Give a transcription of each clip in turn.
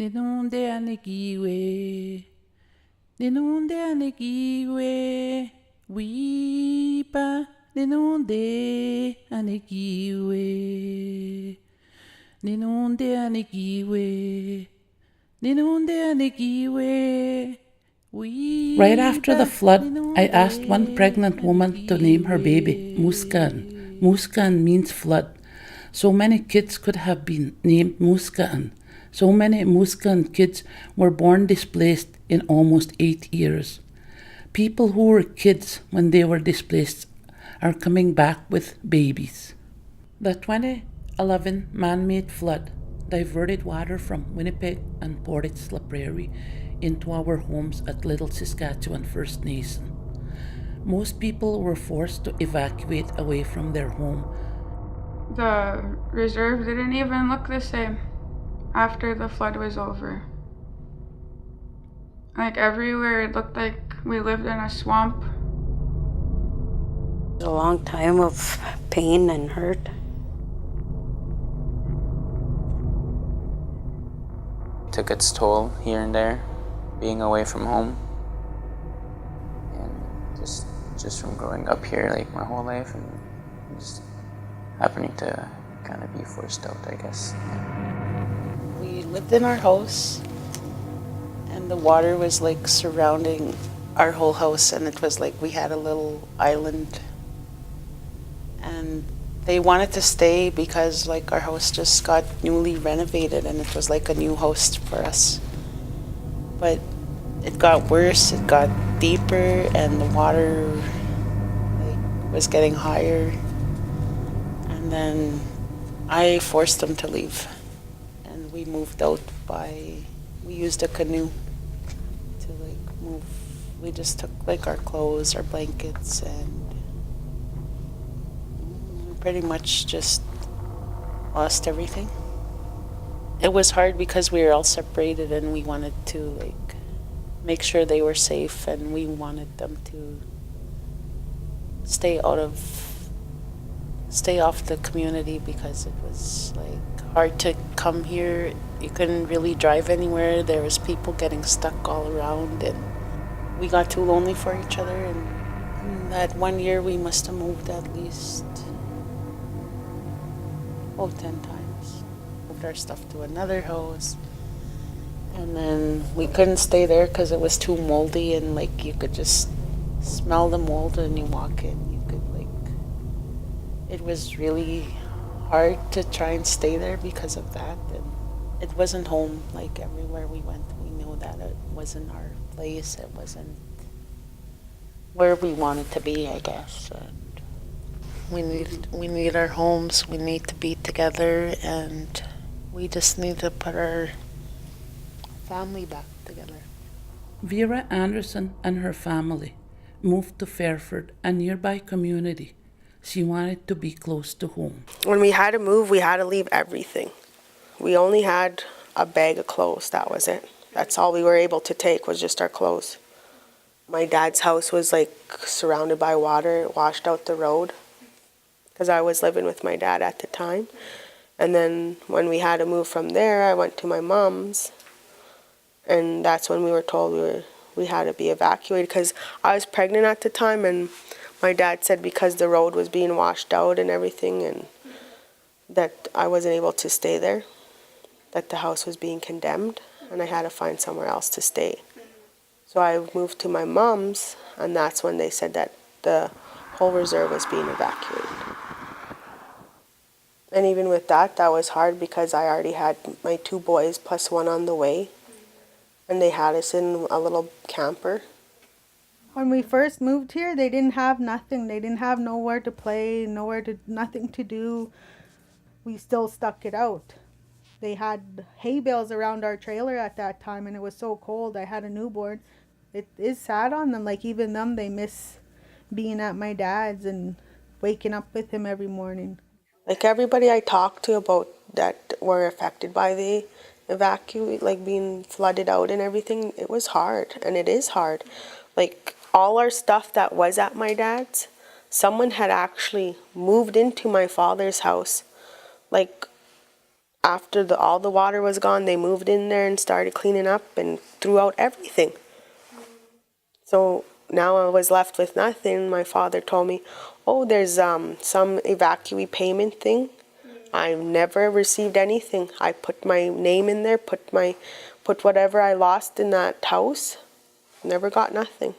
Ninunde anikiwe. Ninunde anikiwe. Wipa. Ninunde anikiwe. Ninunde anikiwe. Ninunde anikiwe. Right after the flood, I asked one pregnant woman to name her baby Mooskaahn. Mooskaahn means flood. So many kids could have been named Mooskaahn. So many Mooskaahn kids were born displaced in almost 8 years. People who were kids when they were displaced are coming back with babies. The 2011 man-made flood diverted water from Winnipeg and Port La Prairie into our homes at Little Saskatchewan First Nation. Most people were forced to evacuate away from their home. The reserve didn't even look the same after the flood was over. Like everywhere it looked like we lived in a swamp. A long time of pain and hurt. Took its toll here and there, being away from home. And just from growing up here like my whole life and just happening to kind of be forced out, I guess. Yeah. We lived in our house and the water was like surrounding our whole house, and it was like we had a little island, and they wanted to stay because like our house just got newly renovated and it was like a new house for us. But it got worse, it got deeper, and the water like was getting higher. And then I forced them to leave, and we moved out we used a canoe to like move. We just took like our clothes, our blankets, and we pretty much just lost everything. It was hard because we were all separated and we wanted to like make sure they were safe, and we wanted them to stay off the community because it was like hard to come here. You couldn't really drive anywhere. There was people getting stuck all around, and we got too lonely for each other. And that 1 year we must have moved at least 10 times. Moved our stuff to another house, and then we couldn't stay there because it was too moldy, and like you could just smell the mold when you walk in. It was really hard to try and stay there because of that, and it wasn't home. Like everywhere we went, we knew that it wasn't our place, it wasn't where we wanted to be, I guess. And we need our homes, we need to be together, and we just need to put our family back together. Vera Anderson and her family moved to Fairford, a nearby community. She wanted to be close to home. When we had to move, we had to leave everything. We only had a bag of clothes, that was it. That's all we were able to take, was just our clothes. My dad's house was like surrounded by water. It washed out the road because I was living with my dad at the time. And then when we had to move from there, I went to my mom's, and that's when we were told we had to be evacuated because I was pregnant at the time, and my dad said because the road was being washed out and everything, and that I wasn't able to stay there, that the house was being condemned, and I had to find somewhere else to stay. So I moved to my mom's, and that's when they said that the whole reserve was being evacuated. And even with that was hard because I already had my 2 boys plus 1 on the way, and they had us in a little camper. When we first moved here, they didn't have nothing. They didn't have nowhere to play, nothing to do. We still stuck it out. They had hay bales around our trailer at that time, and it was so cold. I had a newborn. It is sad on them. Like even them, they miss being at my dad's and waking up with him every morning. Like everybody I talked to about that were affected by the evacuate, like being flooded out and everything, it was hard, and it is hard. Like all our stuff that was at my dad's, someone had actually moved into my father's house. Like After all the water was gone, they moved in there and started cleaning up and threw out everything. So now I was left with nothing. My father told me, oh, there's some evacuee payment thing. I've never received anything. I put my name in there, put whatever I lost in that house. Never got nothing.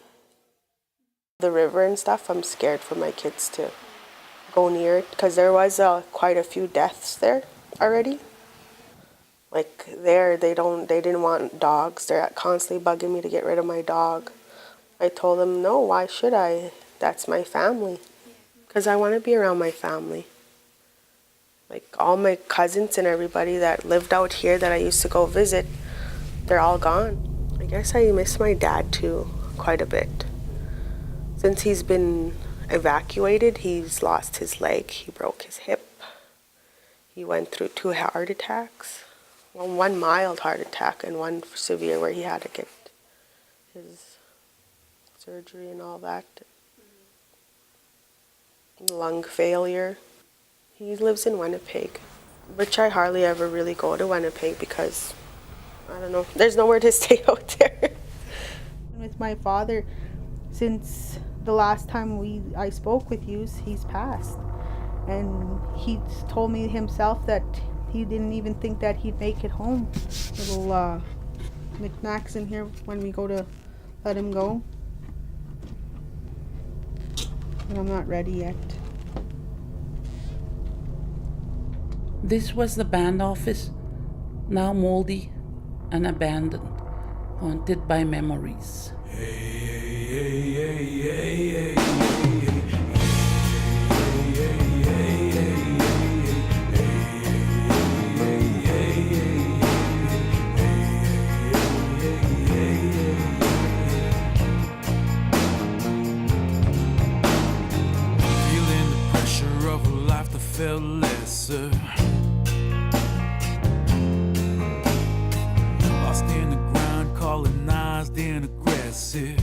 The river and stuff, I'm scared for my kids to go near it because there was quite a few deaths there already. Like there, they didn't want dogs. They're constantly bugging me to get rid of my dog. I told them, no, why should I? That's my family. Because I want to be around my family. Like all my cousins and everybody that lived out here that I used to go visit, they're all gone. I guess I miss my dad too, quite a bit. Since he's been evacuated, he's lost his leg, he broke his hip. He went through 2 heart attacks. Well, 1 mild heart attack and 1 severe where he had to get his surgery and all that. Lung failure. He lives in Winnipeg, which I hardly ever really go to Winnipeg because, I don't know, there's nowhere to stay out there. With my father, since the last time I spoke with you, he's passed. And he told me himself that he didn't even think that he'd make it home. Little knickknacks in here when we go to let him go. And I'm not ready yet. This was the band office, now moldy and abandoned, haunted by memories. Felt lesser, lost in the ground, colonized and aggressive.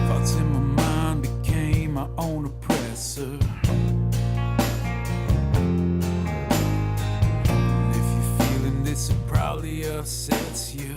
Thoughts in my mind became my own oppressor. And if you're feeling this, it probably upsets you.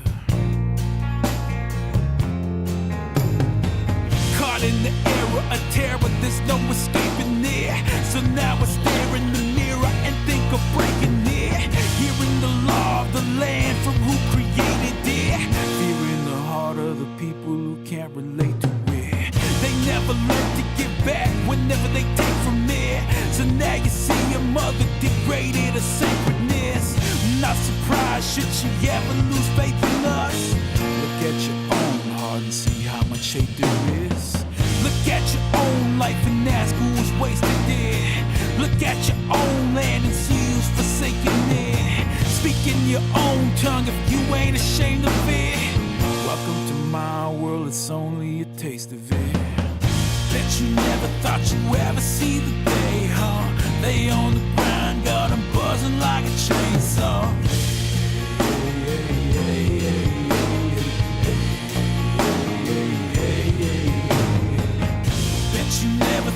Caught in the era of terror, there's no escaping it. So now I stare in the mirror and think of breaking it. Hearing the law of the land from who created it. Fearing the heart of the people who can't relate to it. They never learn to give back whenever they take from it. So now you see your mother degraded her sacredness. Not surprised, should she ever lose faith in us? Look at your own heart and see how much hate there is. Look at your own life and ask who was wasted it. Look at your own land and see who's forsaken it. Speak in your own tongue if you ain't ashamed of it. Welcome to my world, it's only a taste of it. Bet you never thought you'd ever see the day, huh? They on the ground, got them buzzing like a chainsaw.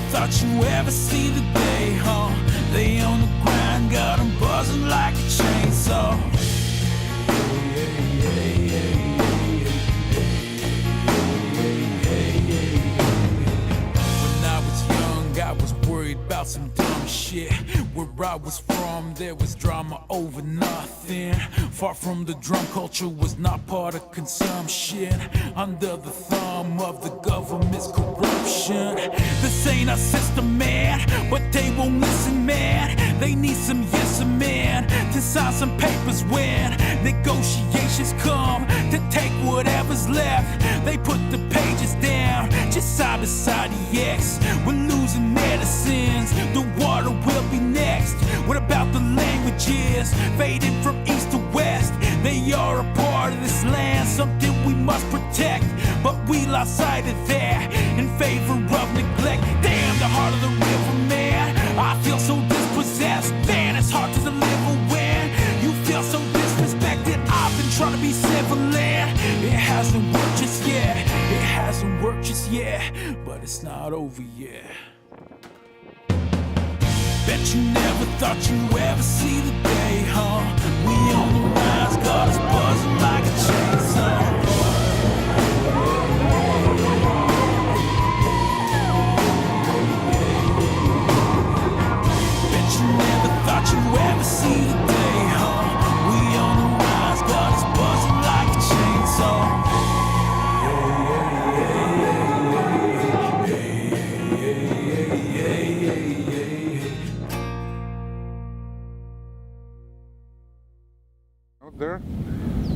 Thought you ever see the day, huh? They on the grind, got them buzzing like a chainsaw. When I was young, I was worried about some dumb shit. Where I was from, there was drama over nothing. Far from the drum culture was not part of consumption. Under the thumb of the government's corruption. This ain't our system, man, but they won't listen, man. They need some yes man to sign some papers when negotiations come to take whatever's left. They put the pages down just side beside the X. We're losing medicines, the water will be next. What about the languages fading from east to west? They are a part of this land, something we must protect. But we lost sight of that in favor of neglect. Damn, the heart of the river, man. I feel so dispossessed. Man, it's hard to deliver when you feel so disrespected. I've been trying to be civil, and it hasn't worked just yet. It hasn't worked just yet, but it's not over yet. Bet Bet you never thought you ever see the day, huh? We on the rise, got us buzzing like a chainsaw. Bet you never thought you ever see the day, huh? We on the rise, got us buzzing like a chainsaw. Out there,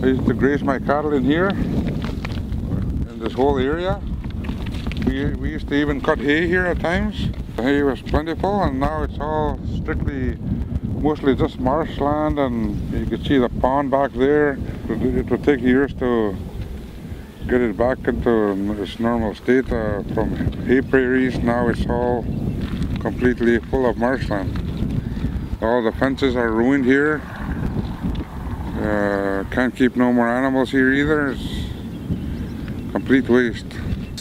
I used to graze my cattle in here, in this whole area. We used to even cut hay here at times. The hay was plentiful, and now it's all strictly, mostly just marshland, and you can see the pond back there. It would take years to get it back into its normal state. From hay prairies, now it's all completely full of marshland. All the fences are ruined here. Can't keep no more animals here either. It's complete waste.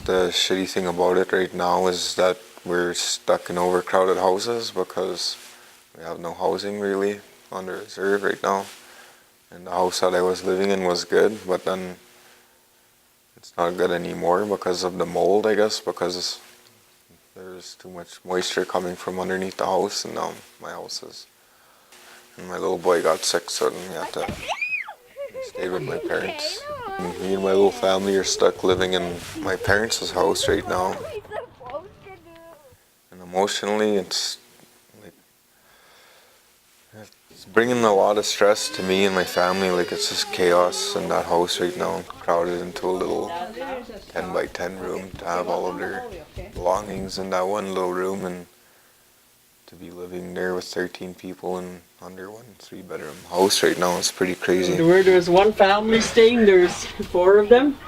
The shitty thing about it right now is that we're stuck in overcrowded houses because we have no housing really on the reserve right now. And the house that I was living in was good, but then it's not good anymore because of the mold, I guess, because there's too much moisture coming from underneath the house, and now my house is. And my little boy got sick, so then we had to stay with my parents. And me and my little family are stuck living in my parents' house right now. And emotionally, it's like it's bringing a lot of stress to me and my family. Like, it's just chaos in that house right now, crowded into a little 10 by 10 room to have all of their belongings in that one little room, and to be living there with 13 people and under one 3-bedroom house right now is pretty crazy. Where there's one family staying, there's 4 of them.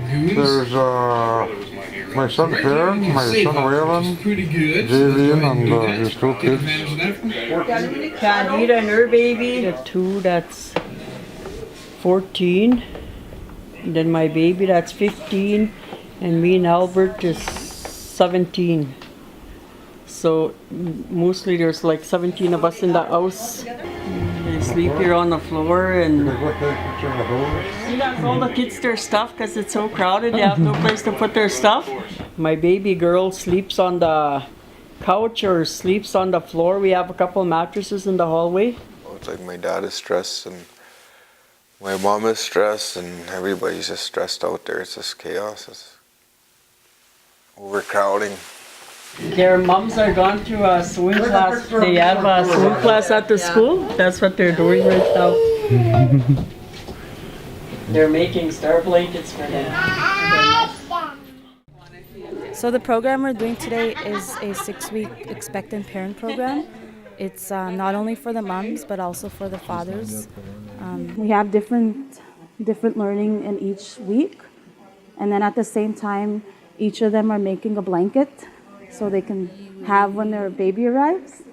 There's my son Farron, my son Waylon, Javian, and his 2 kids. Candida and her baby. The 2 that's 14. And then my baby that's 15. And me and Albert is 17. So mostly there's like 17 of us in the house. They sleep here on the floor, and all the kids their stuff because it's so crowded. They have no place to put their stuff. My baby girl sleeps on the couch or sleeps on the floor. We have a couple mattresses in the hallway. It's like my dad is stressed and my mom is stressed and everybody's just stressed out there. It's just chaos. It's overcrowding. Their moms are gone to a swimming class. They have a swimming class at the school. That's what they're doing right now. They're making star blankets for them. So the program we're doing today is a 6-week expectant parent program. It's not only for the moms, but also for the fathers. We have different learning in each week. And then at the same time, each of them are making a blanket so they can have when their baby arrives.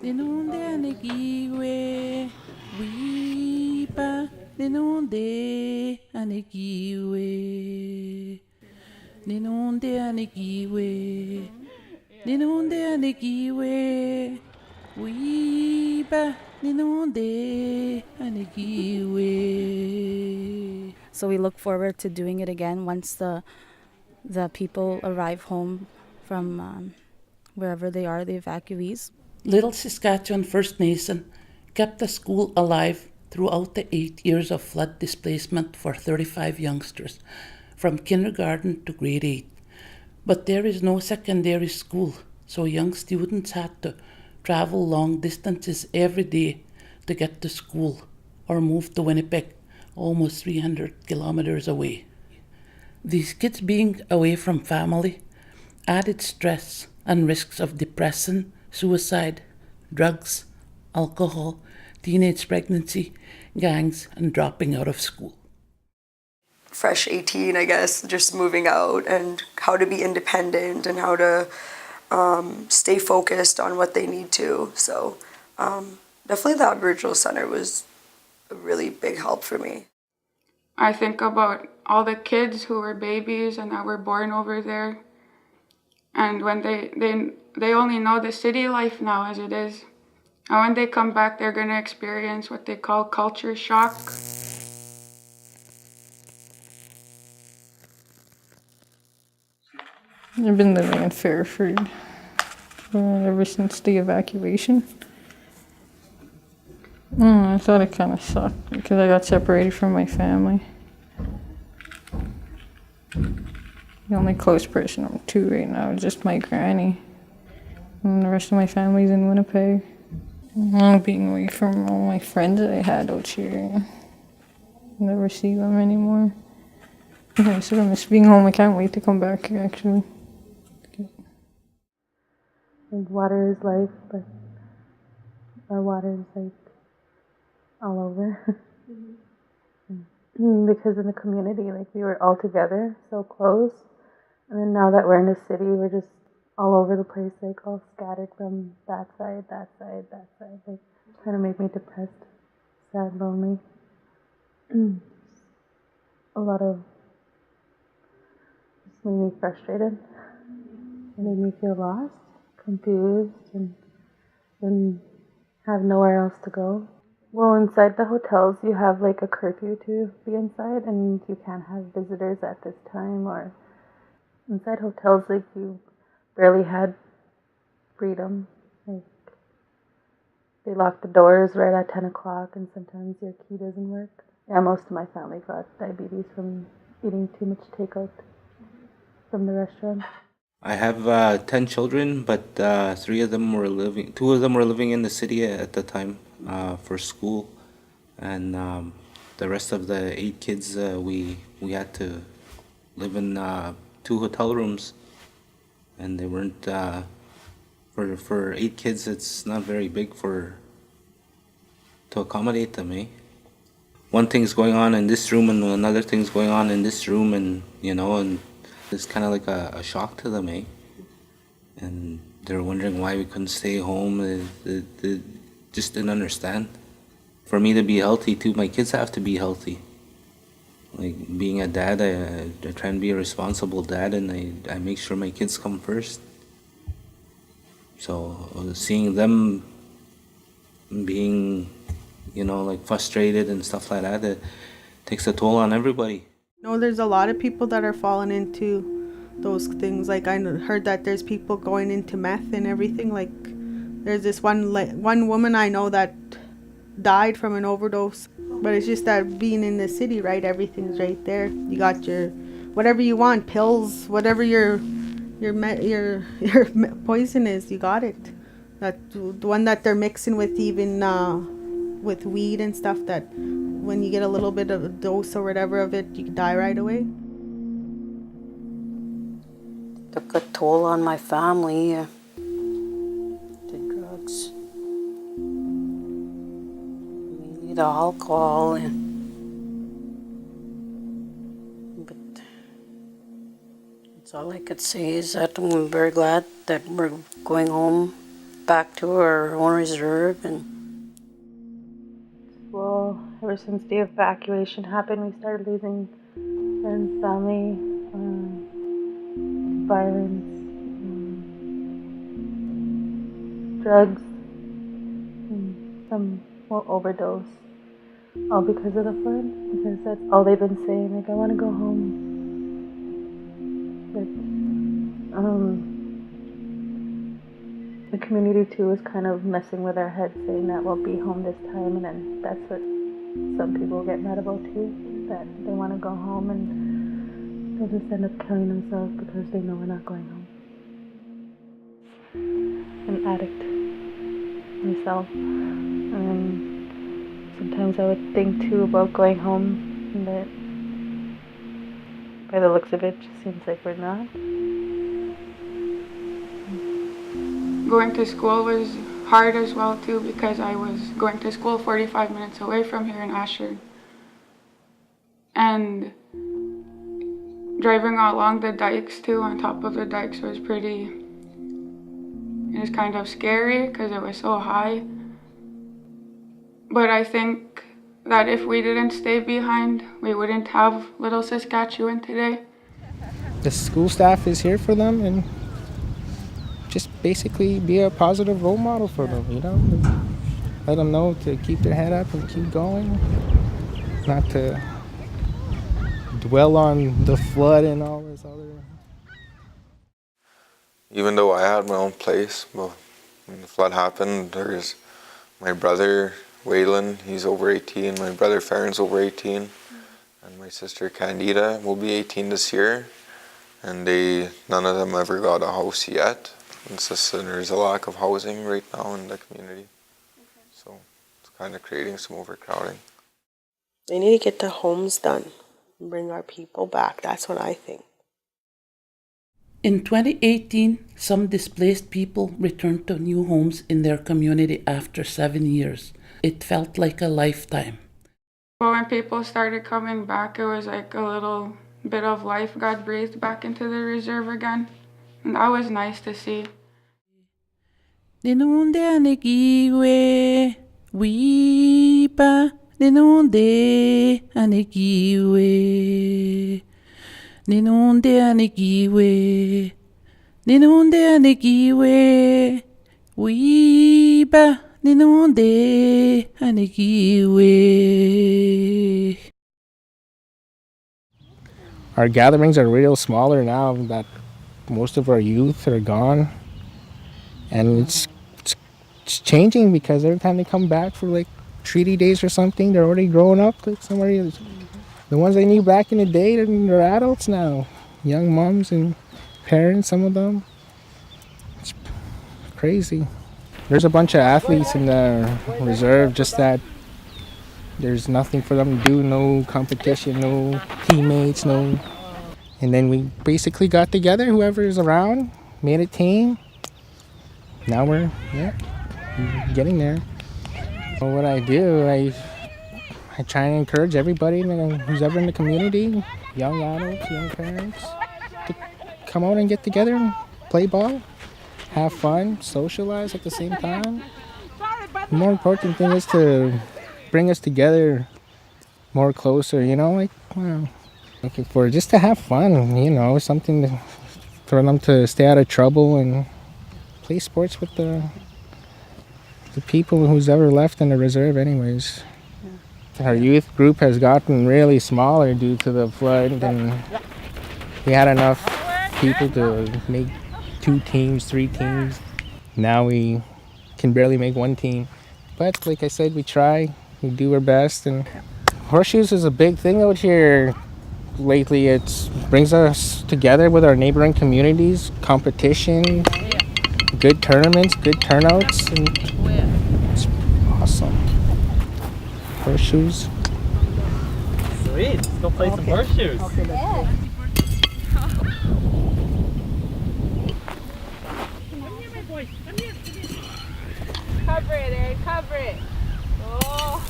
So we look forward to doing it again once the people arrive home from wherever they are, the evacuees. Little Saskatchewan First Nation kept the school alive throughout the 8 years of flood displacement for 35 youngsters, from kindergarten to grade 8. But there is no secondary school, so young students had to travel long distances every day to get to school or move to Winnipeg, almost 300 kilometers away. These kids being away from family added stress and risks of depression, suicide, drugs, alcohol, teenage pregnancy, gangs, and dropping out of school. Fresh 18, I guess, just moving out and how to be independent and how to stay focused on what they need to. So definitely the Aboriginal Center was a really big help for me. I think about all the kids who were babies and that were born over there, And when they only know the city life now as it is. And when they come back, they're going to experience what they call culture shock. I've been living in Fairford ever since the evacuation. I thought it kind of sucked because I got separated from my family. The only close person I'm to right now is just my granny. And the rest of my family's in Winnipeg. Being away from all my friends that I had out here. Never see them anymore. I sort of miss being home. I can't wait to come back here, actually. And water is life, but our water is like all over. Because in the community, like we were all together, so close. And then now that we're in the city, we're just all over the place, like all scattered from that side, that side, that side. Like kind of made me depressed, sad, lonely. A lot of, just made me frustrated. It made me feel lost, confused, and have nowhere else to go. Well, inside the hotels, you have like a curfew to be inside, and you can't have visitors at this time. Or inside hotels, like you barely had freedom. Like they lock the doors right at 10 o'clock, and sometimes your key doesn't work. Yeah, most of my family got diabetes from eating too much takeout from the restaurant. I have 10 children, but 2 of them were living in the city at the time for school, and the rest of the 8 kids we had to live in 2 hotel rooms, and they weren't for 8 kids. It's not very big to accommodate them, eh? One thing's going on in this room, and another thing's going on in this room, and and it's kind of like a shock to them, eh? And they're wondering why we couldn't stay home. They just didn't understand. For me to be healthy too, my kids have to be healthy. Like being a dad, I try and be a responsible dad, and I make sure my kids come first. So seeing them being, like frustrated and stuff like that, it takes a toll on everybody. There's a lot of people that are falling into those things. Like I heard that there's people going into meth and everything. Like there's this one woman I know that died from an overdose. But it's just that being in the city, right? Everything's right there. You got your whatever you want, pills, whatever your poison is, you got it. That the one that they're mixing with even with weed and stuff, that when you get a little bit of a dose or whatever of it, you can die right away. Took a toll on my family. The drugs, mainly the alcohol, but that's all I could say is that I'm very glad that we're going home, back to our own reserve. And well, ever since the evacuation happened, we started losing friends, family, violence, drugs, some overdose, all because of the flood, because that's all they've been saying, like, I want to go home. But the community too is kind of messing with our heads, saying that we'll be home this time, and then that's what some people get mad about too, that they want to go home and they'll just end up killing themselves because they know we're not going home. An addict myself, and sometimes I would think too about going home, but by the looks of it, it just seems like we're not. Going to school was hard as well too, because I was going to school 45 minutes away from here in Ashford. And driving along the dikes too, on top of the dikes, was it was kind of scary because it was so high. But I think that if we didn't stay behind, we wouldn't have Little Saskatchewan today. The school staff is here for them, and just basically be a positive role model for them, you know? Let them know to keep their head up and keep going, not to dwell on the flood and all this other. Even though I had my own place, well, when the flood happened, there's my brother Waylon, he's over 18, my brother Farron's over 18, and my sister Candida will be 18 this year, and none of them ever got a house yet. It's just there's a lack of housing right now in the community, so it's kind of creating some overcrowding. They need to get the homes done and bring our people back. That's what I think. In 2018, some displaced people returned to new homes in their community after 7 years. It felt like a lifetime. But when people started coming back, it was like a little bit of life got breathed back into the reserve again. And that was nice to see. Ninunde anegiwe, wipa, ninunde anegiwe. Ninunde anegiwe, ninunde anegiwe, wipa, ninunde anegiwe. Our gatherings are real smaller now that most of our youth are gone. And it's changing because every time they come back for like treaty days or something, they're already growing up. Like somebody, the ones I knew back in the day, they're adults now. Young moms and parents, some of them. It's crazy. There's a bunch of athletes in the reserve, just that there's nothing for them to do, no competition, no teammates, no. And then we basically got together, whoever is around, made a team. Now we're getting there. So what I do, I try and encourage everybody who's ever in the community, young adults, young parents, to come out and get together and play ball, have fun, socialize at the same time. The more important thing is to bring us together more closer, you know, like, well, looking for just to have fun, you know, something for them to stay out of trouble and play sports with the people who's ever left in the reserve anyways. Our youth group has gotten really smaller due to the flood, and we had enough people to make 2 teams, 3 teams. Now we can barely make 1 team. But like I said, we try, we do our best, and horseshoes is a big thing out here lately. It brings us together with our neighboring communities, competition, good tournaments, good turnouts, and it's awesome. Horseshoes. Sweet, let's go play some horseshoes. Okay, let's go. Cover it, Aaron, cover it. Oh.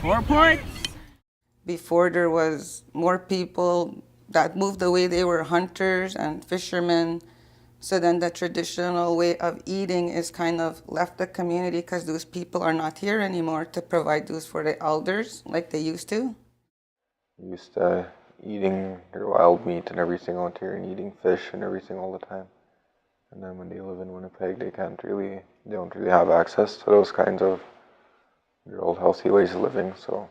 4 points. Before there was more people that moved away, they were hunters and fishermen. So then the traditional way of eating is kind of left the community because those people are not here anymore to provide those for the elders like they used to. Used to eating their wild meat and everything out here and eating fish and everything all the time. And then when they live in Winnipeg, they don't really have access to those kinds of your old healthy ways of living, so.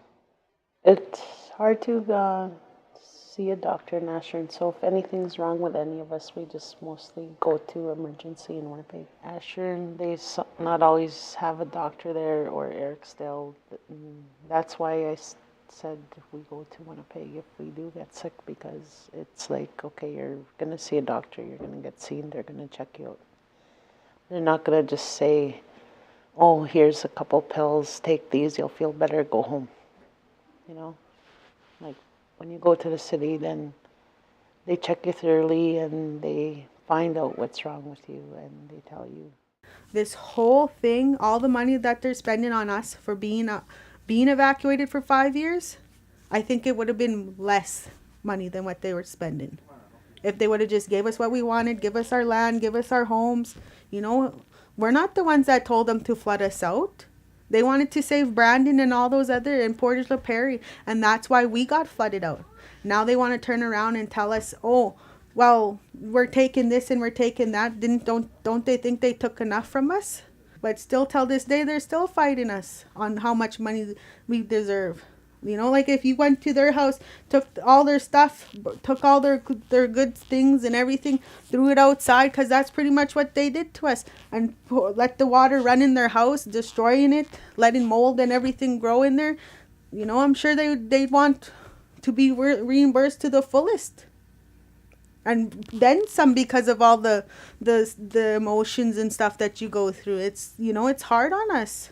It's hard to see a doctor in Ashern, so if anything's wrong with any of us, we just mostly go to emergency in Winnipeg. Ashern, they not always have a doctor there, or Ericsdale. That's why I said we go to Winnipeg if we do get sick, because it's like, okay, you're going to see a doctor, you're going to get seen, they're going to check you out. They're not going to just say, oh, here's a couple pills, take these, you'll feel better, go home. You know, like when you go to the city, then they check you thoroughly and they find out what's wrong with you and they tell you. This whole thing, all the money that they're spending on us for being evacuated for 5 years, I think it would have been less money than what they were spending. If they would have just gave us what we wanted, give us our land, give us our homes. You know, we're not the ones that told them to flood us out. They wanted to save Brandon and all those other in Portage La Prairie, and that's why we got flooded out. Now they want to turn around and tell us, oh, well, we're taking this and we're taking that. Don't they think they took enough from us? But still, till this day, they're still fighting us on how much money we deserve. You know, like if you went to their house, took all their stuff, took all their good things and everything, threw it outside, because that's pretty much what they did to us, and let the water run in their house, destroying it, letting mold and everything grow in there. You know, I'm sure they'd want to be reimbursed to the fullest. And then some, because of all the emotions and stuff that you go through. It's, you know, it's hard on us.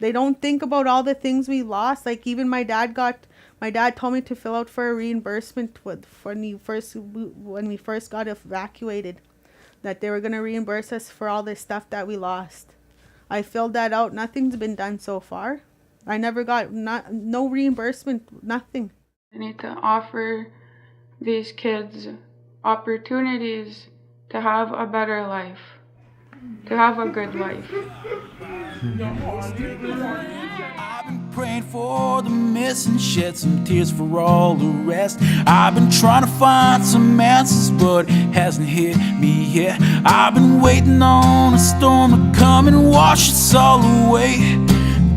They don't think about all the things we lost. Like even my dad told me to fill out for a reimbursement when we first got evacuated, that they were going to reimburse us for all this stuff that we lost. I filled that out. Nothing's been done so far. I never got no reimbursement, nothing. I need to offer these kids opportunities to have a better life, to have a good life. I've been praying for the missing, shed some tears for all the rest. I've been trying to find some answers, but it hasn't hit me yet. I've been waiting on a storm to come and wash us all away.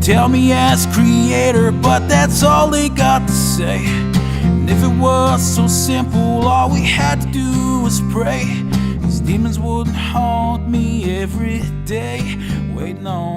Tell me as creator, but that's all they got to say. And if it was so simple, all we had to do was pray. These demons wouldn't haunt me every day, waiting on